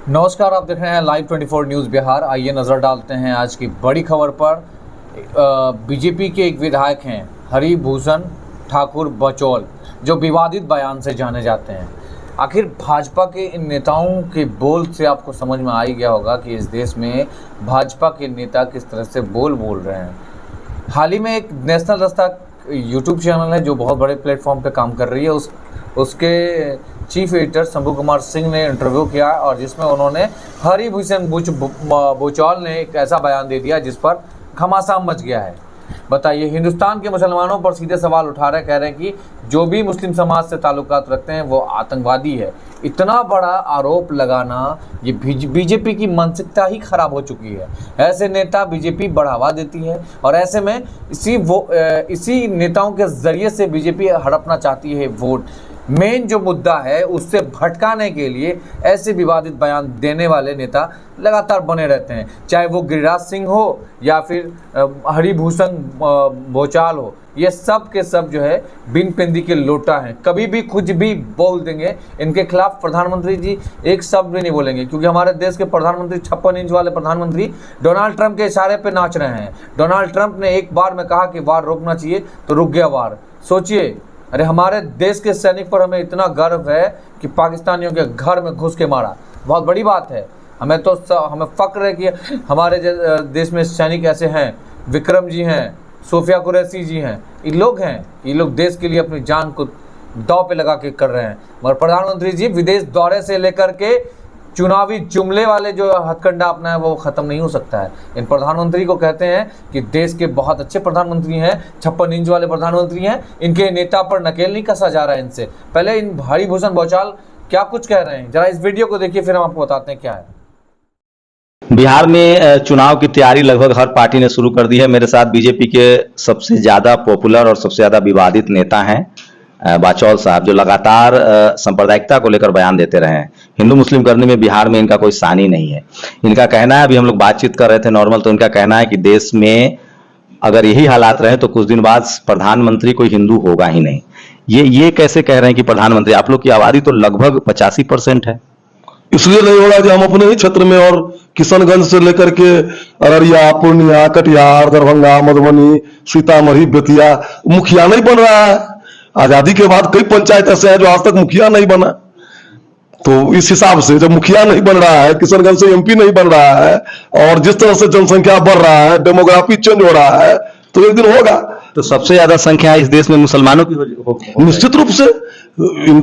नमस्कार, आप देख रहे हैं लाइव 24 न्यूज़ बिहार। आइए नज़र डालते हैं आज की बड़ी खबर पर। बीजेपी के एक विधायक हैं हरिभूषण ठाकुर बचौल, जो विवादित बयान से जाने जाते हैं। आखिर भाजपा के इन नेताओं के बोल से आपको समझ में आ ही गया होगा कि इस देश में भाजपा के नेता किस तरह से बोल रहे हैं। हाल ही में एक नेशनल रास्ता यूट्यूब चैनल है जो बहुत बड़े प्लेटफॉर्म पे काम कर रही है, उसके चीफ एडिटर शंभू कुमार सिंह ने इंटरव्यू किया और जिसमें उन्होंने हरिभूषण बचौल ने एक ऐसा बयान दे दिया जिस पर घमासान मच गया है। बताइए, हिंदुस्तान के मुसलमानों पर सीधे सवाल उठा रहे, कह रहे हैं कि जो भी मुस्लिम समाज से ताल्लुकात रखते हैं वो आतंकवादी है। इतना बड़ा आरोप लगाना, ये बीजेपी की मानसिकता ही खराब हो चुकी है। ऐसे नेता बीजेपी बढ़ावा देती है और ऐसे में इसी नेताओं के जरिए से बीजेपी हड़पना चाहती है वोट। मेन जो मुद्दा है उससे भटकाने के लिए ऐसे विवादित बयान देने वाले नेता लगातार बने रहते हैं, चाहे वो गिरिराज सिंह हो या फिर हरिभूषण बचौल हो। ये सब के सब जो है बिन पेंदी के लोटा हैं, कभी भी कुछ भी बोल देंगे। इनके खिलाफ प्रधानमंत्री जी एक शब्द भी नहीं बोलेंगे, क्योंकि हमारे देश के प्रधानमंत्री 56 इंच वाले प्रधानमंत्री डोनाल्ड ट्रंप के इशारे पे नाच रहे हैं। डोनाल्ड ट्रंप ने एक बार में कहा कि वार रोकना चाहिए तो रुक गया वार। सोचिए, अरे हमारे देश के सैनिक पर हमें इतना गर्व है कि पाकिस्तानियों के घर में घुस के मारा। बहुत बड़ी बात है। हमें फक्र है कि हमारे देश में सैनिक ऐसे हैं। विक्रम जी हैं, सोफिया कुरैशी जी हैं, ये लोग देश के लिए अपनी जान को दांव पे लगा के कर रहे हैं। मगर प्रधानमंत्री जी विदेश दौरे से लेकर के चुनावी जुमले वाले जो हथकंडा अपना है वो ख़त्म नहीं हो सकता है। इन प्रधानमंत्री को कहते हैं कि देश के बहुत अच्छे प्रधानमंत्री हैं, 56 इंच वाले प्रधानमंत्री हैं। इनके नेता पर नकेल नहीं कसा जा रहा है इनसे। पहले इन हरिभूषण बचौल क्या कुछ कह रहे हैं, जरा इस वीडियो को देखिए, फिर हम आपको बताते हैं क्या है। बिहार में चुनाव की तैयारी लगभग हर पार्टी ने शुरू कर दी है। मेरे साथ बीजेपी के सबसे ज्यादा पॉपुलर और सबसे ज्यादा विवादित नेता हैं बचौल साहब, जो लगातार सांप्रदायिकता को लेकर बयान देते रहे हैं। हिंदू मुस्लिम करने में बिहार में इनका कोई सानी नहीं है। इनका कहना है, अभी हम लोग बातचीत कर रहे थे नॉर्मल, तो इनका कहना है कि देश में अगर यही हालात रहे तो कुछ दिन बाद प्रधानमंत्री कोई हिंदू होगा ही नहीं। ये कैसे कह रहे हैं कि प्रधानमंत्री? आप लोग की आबादी तो लगभग 85% है। इसलिए नहीं हो रहा कि हम अपने ही क्षेत्र में और किशनगंज से लेकर के अररिया, पूर्णिया, कटिहार, दरभंगा, मधुबनी, सीतामढ़ी, बेतिया मुखिया नहीं बन रहा है। आजादी के बाद कई पंचायत ऐसे हैं जो आज तक मुखिया नहीं बना। तो इस हिसाब से जब मुखिया नहीं बन रहा है, किशनगंज से एमपी नहीं बन रहा है और जिस तरह से जनसंख्या बढ़ रहा है, डेमोग्राफी चेंज हो रहा है, तो एक दिन होगा। तो सबसे ज्यादा संख्या इस देश में मुसलमानों की हो निश्चित रूप से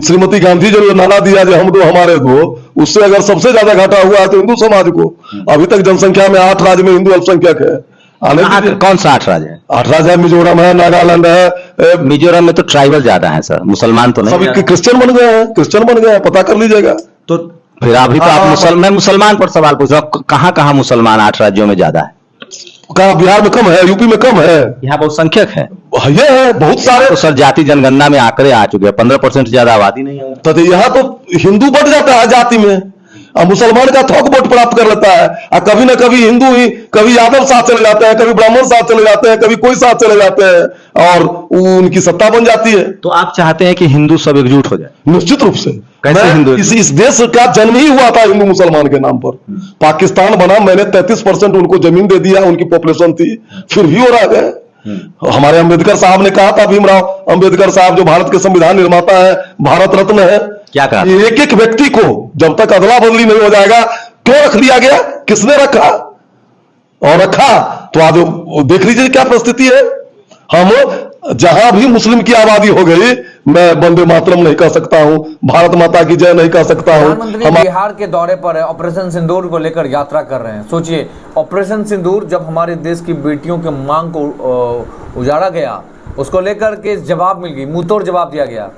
श्रीमती गांधी जो नारा दिया जो हम दो हमारे दो, उससे अगर सबसे ज्यादा घाटा हुआ है तो हिंदू समाज को। अभी तक जनसंख्या में 8 राज्य में हिंदू अल्पसंख्यक है। कौन सा 8 राज्य है? 8 राज्य है, मिजोरम है, नागालैंड है। मिजोरम में तो ट्राइबल ज्यादा है सर, मुसलमान तो नहीं। सभी क्रिश्चियन बन गए हैं, पता कर लीजिएगा। तो फिर अभी तो आप मैं मुसलमान पर सवाल पूछ रहा हूँ, कहाँ मुसलमान 8 राज्यों में ज्यादा है? कहा बिहार में कम है, यूपी में कम है, यहाँ बहुसंख्यक है। ये है बहुत सारे। तो सर जाति जनगणना में आंकड़े आ चुके हैं, 15% से ज्यादा आबादी नहीं है। तो यहाँ तो हिंदू बढ़ जाता है जाति में और मुसलमान का थोक वोट प्राप्त कर लेता है। और कभी ना कभी हिंदू ही, कभी यादव साथ चले जाते हैं, कभी ब्राह्मण साथ चले जाते हैं, कभी कोई साथ चले जाते हैं और उनकी सत्ता बन जाती है। तो आप चाहते हैं कि हिंदू सब एकजुट हो जाए? निश्चित रूप से। कैसे हिंदू? इस देश का जन्म ही हुआ था हिंदू मुसलमान के नाम पर। पाकिस्तान बना, मैंने 33% उनको जमीन दे दिया, उनकी पॉपुलेशन थी, फिर भी वो रह गए। हमारे अंबेडकर साहब ने कहा था, भीमराव अंबेडकर साहब जो भारत के संविधान निर्माता है, भारत रत्न है, क्या कहा? एक एक व्यक्ति को जब तक अदला बदली नहीं हो जाएगा, क्यों रख लिया गया, किसने रखा और रखा? तो आज देख लीजिए क्या परिस्थिति है। हम जहां भी मुस्लिम की आबादी हो गई, मैं वंदे मातरम नहीं कह सकता हूं, भारत माता की जय नहीं कह सकता हूं। प्रधानमंत्री बिहार के दौरे पर है, ऑपरेशन सिंदूर को लेकर यात्रा कर रहे हैं। सोचिए, ऑपरेशन सिंदूर जब हमारे देश की बेटियों के मांग को उजाड़ा गया, उसको लेकर के जवाब मिल गई, मुंहतोड़ जवाब दिया गया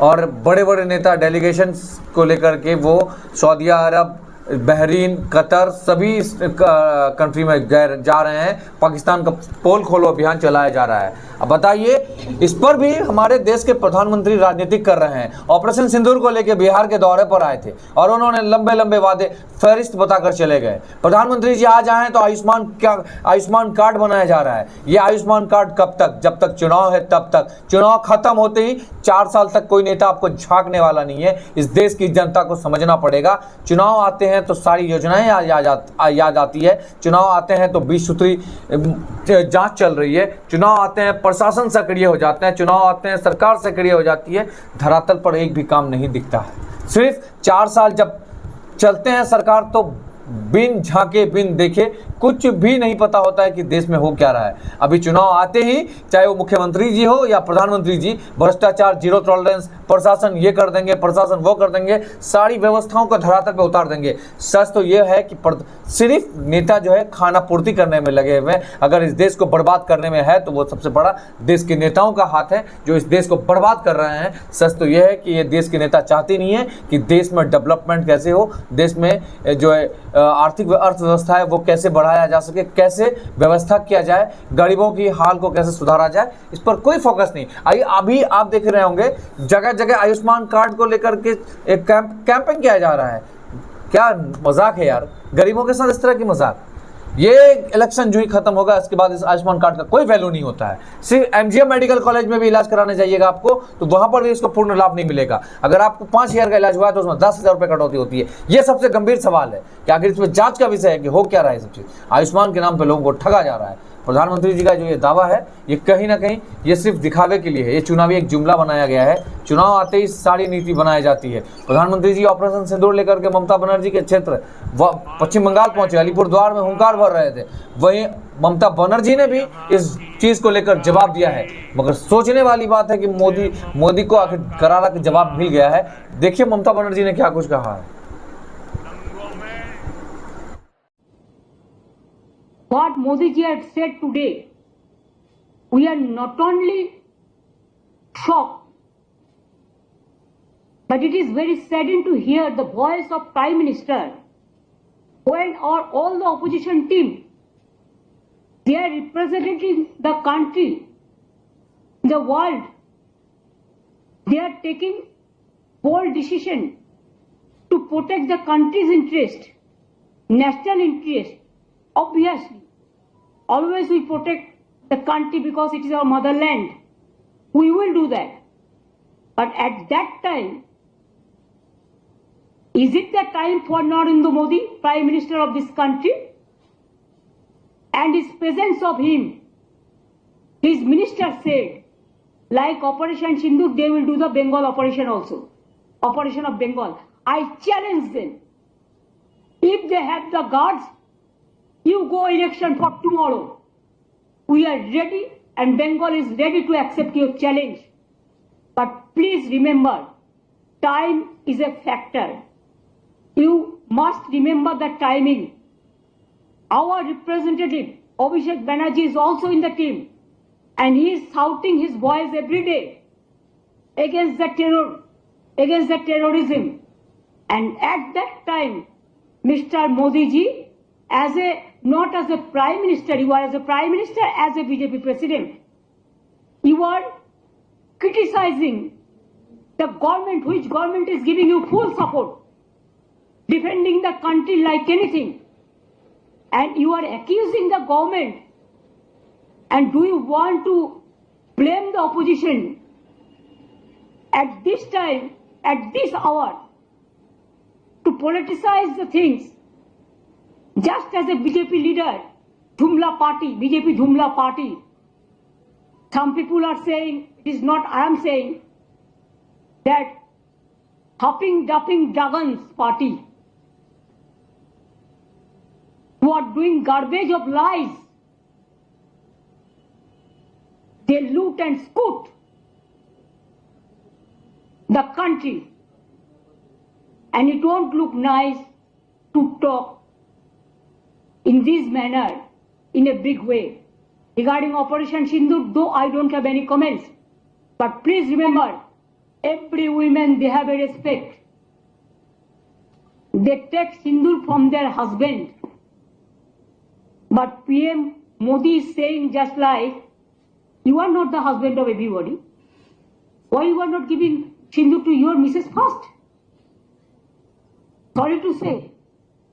और बड़े बड़े नेता डेलीगेशन को लेकर के वो सऊदी अरब, बहरीन, कतर सभी कंट्री में जा रहे हैं। पाकिस्तान का पोल खोलो अभियान चलाया जा रहा है। अब बताइए, इस पर भी हमारे देश के प्रधानमंत्री राजनीतिक कर रहे हैं। ऑपरेशन सिंदूर को लेकर बिहार के दौरे पर आए थे और उन्होंने लंबे लंबे वादे फहरिस्त बताकर चले गए। प्रधानमंत्री जी आज आए तो आयुष्मान कार्ड बनाया जा रहा है। ये आयुष्मान कार्ड कब तक? जब तक चुनाव है तब तक। चुनाव खत्म होते ही 4 साल तक कोई नेता आपको झांकने वाला नहीं है। इस देश की जनता को समझना पड़ेगा। चुनाव आते हैं, हैं तो सारी योजनाएं याद आती है, चुनाव आते हैं तो 20 सूत्री जांच चल रही है, चुनाव आते हैं प्रशासन सक्रिय हो जाते हैं, चुनाव आते हैं सरकार सक्रिय हो जाती है, धरातल पर एक भी काम नहीं दिखता है। सिर्फ 4 साल जब चलते हैं सरकार तो बिन झांके बिन देखे कुछ भी नहीं पता होता है कि देश में हो क्या रहा है। अभी चुनाव आते ही चाहे वो मुख्यमंत्री जी हो या प्रधानमंत्री जी, भ्रष्टाचार, जीरो टॉलरेंस, प्रशासन ये कर देंगे, प्रशासन वो कर देंगे, सारी व्यवस्थाओं को धरातल पे उतार देंगे। सच तो ये है कि सिर्फ नेता जो है खाना पूर्ति करने में लगे हुए हैं। अगर इस देश को बर्बाद करने में है तो वो सबसे बड़ा देश के नेताओं का हाथ है जो इस देश को बर्बाद कर रहे हैं। सच तो ये है कि ये देश के नेता चाहते नहीं है कि देश में डेवलपमेंट कैसे हो, देश में जो है आर्थिक अर्थव्यवस्था है वो कैसे बढ़ाया जा सके, कैसे व्यवस्था किया जाए, गरीबों की हाल को कैसे सुधारा जाए, इस पर कोई फोकस नहीं। अभी आप देख रहे होंगे जगह जगह आयुष्मान कार्ड को लेकर के एक कैंपेन किया जा रहा है। क्या मजाक है यार, गरीबों के साथ इस तरह की मजाक। ये इलेक्शन जो ही खत्म होगा इसके बाद इस आयुष्मान कार्ड का कोई वैल्यू नहीं होता है। सिर्फ एमजीएम मेडिकल कॉलेज में भी इलाज कराने जाइएगा आपको तो वहां पर भी इसको पूर्ण लाभ नहीं मिलेगा। अगर आपको 5,000 का इलाज हुआ है तो उसमें 10,000 रुपए कटौती होती है। ये सबसे गंभीर सवाल है कि आखिर इसमें जांच का विषय है कि हो क्या रहा है। सब चीज आयुष्मान के नाम पर लोगों को ठगा जा रहा है। प्रधानमंत्री जी का जो ये दावा है ये कहीं ना कहीं ये सिर्फ दिखावे के लिए है, ये चुनावी एक जुमला बनाया गया है। चुनाव आते ही सारी नीति बनाई जाती है। प्रधानमंत्री जी ऑपरेशन सिंदूर लेकर के ममता बनर्जी के क्षेत्र पश्चिम बंगाल पहुंचे, अलीपुरद्वार में हुंकार भर रहे थे। वहीं ममता बनर्जी ने भी इस चीज को लेकर जवाब दिया है। मगर सोचने वाली बात है कि मोदी को आखिर करारा का जवाब मिल गया है। देखिए ममता बनर्जी ने क्या कुछ कहा है। What Modi ji had said today, we are not only shocked, but it is very saddening to hear the voice of Prime Minister when all the opposition team, they are representing the country, the world, they are taking bold decision to protect the country's interest, national interest. Obviously, always we protect the country because it is our motherland. We will do that. But at that time, is it the time for Narendra Modi, Prime Minister of this country, and his presence of him? His minister said, like Operation Sindoor, they will do the Bengal operation also. Operation of Bengal. I challenge them. If they have the guards, you go election for tomorrow. We are ready and Bengal is ready to accept your challenge. But please remember, time is a factor. You must remember the timing. Our representative, Abhishek Banerjee, is also in the team. And he is shouting his voice every day against the terror, against the terrorism. And at that time, Mr. Modi ji, not as a Prime Minister, you are as a Prime Minister, as a BJP President, you are criticizing the government, which government is giving you full support, defending the country like anything, and you are accusing the government, and do you want to blame the opposition at this time, at this hour, to politicize the things? Just as a BJP leader, Dhumla party, BJP Dhumla party, some people are saying, it is not, I am saying, that hopping, dumping dragons party, who are doing garbage of lies, they loot and scoot the country, and it won't look nice to talk in this manner, in a big way. Regarding Operation Sindoor, though I don't have any comments, but please remember, every woman, they have a respect. They take Sindoor from their husband. But PM Modi is saying just like, you are not the husband of everybody. Why you are not giving Sindoor to your Mrs. first? Sorry to say,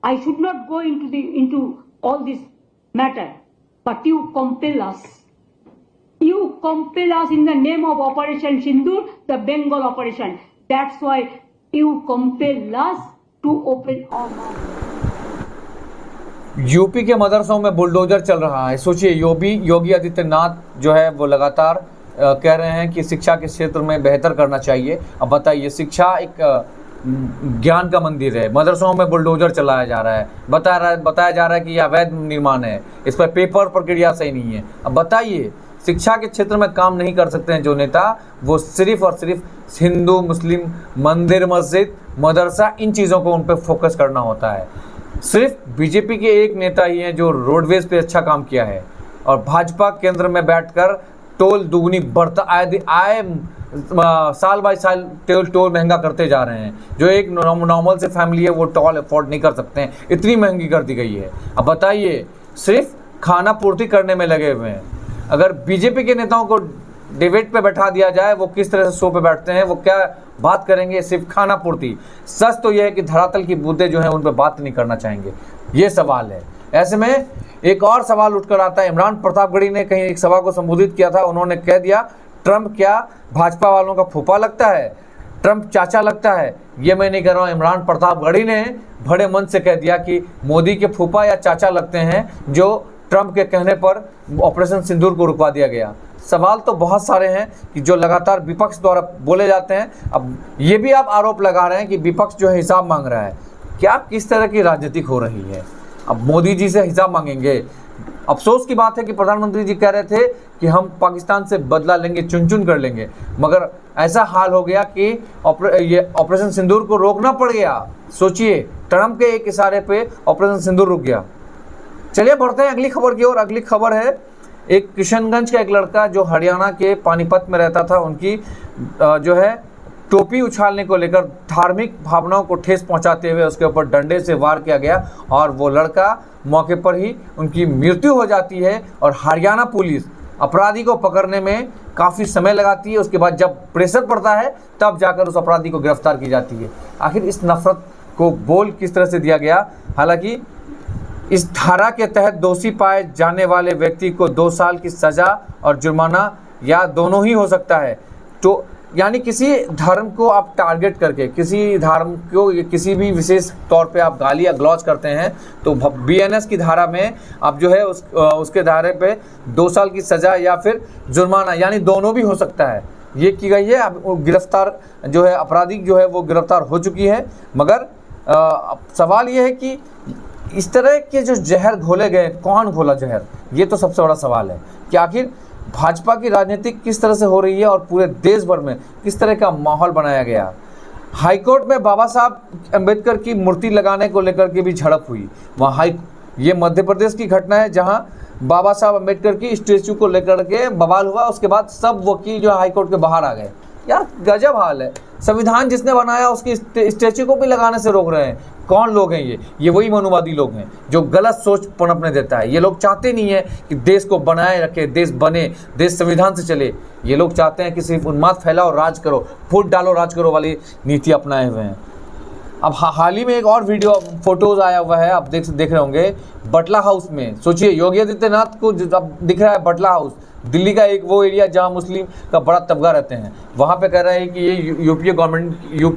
I should not go into all this matter, but you compel us. You compel us in the name of Operation Sindoor, the Bengal operation. That's why you compel us to open our mouth. UP के मदरसों में bulldozer चल रहा है। सोचिए, योगी आदित्यनाथ जो है वो लगातार कह रहे हैं कि शिक्षा के क्षेत्र में बेहतर करना चाहिए। अब बताइए, शिक्षा एक ज्ञान का मंदिर है, मदरसों में बुलडोजर चलाया जा रहा है, बताया जा रहा है कि यह अवैध निर्माण है, इस पर पेपर प्रक्रिया सही नहीं है। अब बताइए, शिक्षा के क्षेत्र में काम नहीं कर सकते हैं जो नेता, वो सिर्फ और सिर्फ हिंदू मुस्लिम मंदिर मस्जिद मदरसा इन चीज़ों को उन पर फोकस करना होता है। सिर्फ बीजेपी के एक नेता ही हैं जो रोडवेज पे अच्छा काम किया है, और भाजपा केंद्र में बैठकर टोल दुगनी बढ़ता आए साल बाई साल टोल महंगा करते जा रहे हैं। जो एक नॉर्मल से फैमिली है वो टोल अफोर्ड नहीं कर सकते हैं, इतनी महंगी कर दी गई है। अब बताइए, सिर्फ खाना पूर्ति करने में लगे हुए हैं। अगर बीजेपी के नेताओं को डिबेट पे बैठा दिया जाए, वो किस तरह से शो पे बैठते हैं, वो क्या बात करेंगे, सिर्फ खाना पूर्ति। सच तो यह है कि धरातल की बूंदें जो हैं उन पर बात नहीं करना चाहेंगे, ये सवाल है। ऐसे में एक और सवाल उठकर आता है। इमरान प्रतापगढ़ी ने कहीं एक सभा को संबोधित किया था, उन्होंने कह दिया, ट्रंप क्या भाजपा वालों का फूफा लगता है, ट्रंप चाचा लगता है। ये मैं नहीं कह रहा हूँ, इमरान प्रतापगढ़ी ने बड़े मन से कह दिया कि मोदी के फूफा या चाचा लगते हैं, जो ट्रंप के कहने पर ऑपरेशन सिंदूर को रुकवा दिया गया। सवाल तो बहुत सारे हैं कि जो लगातार विपक्ष द्वारा बोले जाते हैं। अब ये भी आप आरोप लगा रहे हैं कि विपक्ष जो है हिसाब मांग रहा है। क्या किस तरह की राजनीति हो रही है? अब मोदी जी से हिसाब मांगेंगे। अफसोस की बात है कि प्रधानमंत्री जी कह रहे थे कि हम पाकिस्तान से बदला लेंगे, चुन चुन कर लेंगे, मगर ऐसा हाल हो गया कि ये ऑपरेशन सिंदूर को रोकना पड़ गया। सोचिए, ट्रंप के एक इशारे पे ऑपरेशन सिंदूर रुक गया। चलिए बढ़ते हैं अगली खबर की ओर। अगली खबर है, एक किशनगंज का एक लड़का जो हरियाणा के पानीपत में रहता था, उनकी जो है टोपी उछालने को लेकर धार्मिक भावनाओं को ठेस पहुंचाते हुए उसके ऊपर डंडे से वार किया गया, और वो लड़का मौके पर ही उनकी मृत्यु हो जाती है। और हरियाणा पुलिस अपराधी को पकड़ने में काफ़ी समय लगाती है, उसके बाद जब प्रेशर पड़ता है तब जाकर उस अपराधी को गिरफ्तार की जाती है। आखिर इस नफरत को बोल किस तरह से दिया गया? हालांकि इस धारा के तहत दोषी पाए जाने वाले व्यक्ति को 2 साल की सज़ा और जुर्माना या दोनों ही हो सकता है। तो यानी किसी धर्म को आप टारगेट करके, किसी धर्म को किसी भी विशेष तौर पे आप गाली या गलौज करते हैं, तो BNS की धारा में आप जो है उसके धारे पे 2 साल की सज़ा या फिर जुर्माना, यानी दोनों भी हो सकता है, ये की गई है। अब गिरफ्तार जो है अपराधी जो है वो गिरफ्तार हो चुकी है। मगर सवाल ये है कि इस तरह के जो जहर घोले गए, कौन घोला जहर, ये तो सबसे बड़ा सवाल है कि आखिर भाजपा की राजनीति किस तरह से हो रही है और पूरे देश भर में किस तरह का माहौल बनाया गया। हाईकोर्ट में बाबा साहब अम्बेडकर की मूर्ति लगाने को लेकर के भी झड़प हुई। वहाँ ये मध्य प्रदेश की घटना है जहाँ बाबा साहब अम्बेडकर की स्टेचू को लेकर के बवाल हुआ। उसके बाद सब वकील जो हाईकोर्ट के बाहर आ गए। यार गजब हाल है। संविधान जिसने बनाया उसकी स्टेचू को भी लगाने से रोक रहे हैं। कौन लोग हैं ये वही मनुवादी लोग हैं जो गलत सोच पनपने देता है। ये लोग चाहते नहीं है कि देश को बनाए रखे, देश बने, देश संविधान से चले। ये लोग चाहते हैं कि सिर्फ उन्माद फैलाओ, राज करो, फूट डालो, राज करो वाली नीति अपनाए हुए हैं। अब हाल ही में एक और वीडियो फोटोज आया हुआ है, आप देख रहे होंगे, बटला हाउस में। सोचिए, योगी आदित्यनाथ को अब दिख रहा है बटला हाउस, दिल्ली का एक वो एरिया जहां मुस्लिम का बड़ा तबका रहते हैं। वहां पे कह रहे हैं कि ये यूपी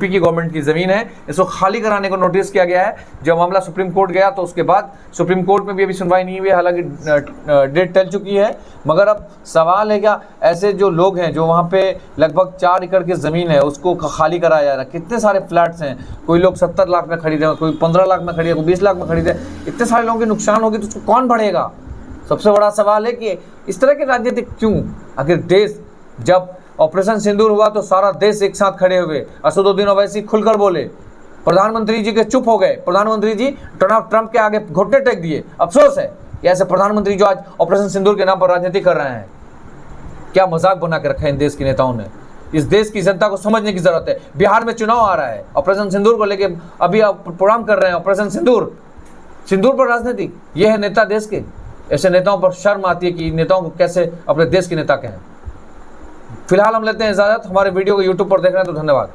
की गवर्नमेंट की ज़मीन है, इसको खाली कराने को नोटिस किया गया है। जब मामला सुप्रीम कोर्ट गया तो उसके बाद सुप्रीम कोर्ट में भी अभी सुनवाई नहीं हुई, हालांकि डेट टल चुकी है। मगर अब सवाल है क्या ऐसे जो लोग हैं जो वहाँ पे लगभग 4 एकड़ की ज़मीन है उसको खाली कराया जा रहा है। कितने सारे फ्लैट्स हैं, कोई लोग 70 लाख में खरीदे, कोई 15 लाख में खरीदे, कोई 20 लाख में खरीदे। इतने सारे लोगों की नुकसान होगी तो उसको कौन बढ़ेगा? सबसे बड़ा सवाल है कि इस तरह की राजनीति क्यों? आखिर देश, जब ऑपरेशन सिंदूर हुआ तो सारा देश एक साथ खड़े हुए, असदुद्दीन ओवैसी खुलकर बोले, प्रधानमंत्री जी के चुप हो गए। प्रधानमंत्री जी ट्रंप के आगे घुटने टेक दिए। अफसोस है कि ऐसे प्रधानमंत्री जो आज ऑपरेशन सिंदूर के नाम पर राजनीति कर रहे हैं। क्या मजाक बना के रखा है इन देश के नेताओं ने। इस देश की जनता को समझने की जरूरत है। बिहार में चुनाव आ रहा है, ऑपरेशन सिंदूर को लेकर अभी आप प्रोग्राम कर रहे हैं, ऑपरेशन सिंदूर पर राजनीति। ये है नेता देश के। ऐसे नेताओं पर शर्म आती है कि नेताओं को कैसे अपने देश के नेता कहें। फिलहाल हम लेते हैं इजाजत। हमारे वीडियो को यूट्यूब पर देख रहे हैं तो धन्यवाद।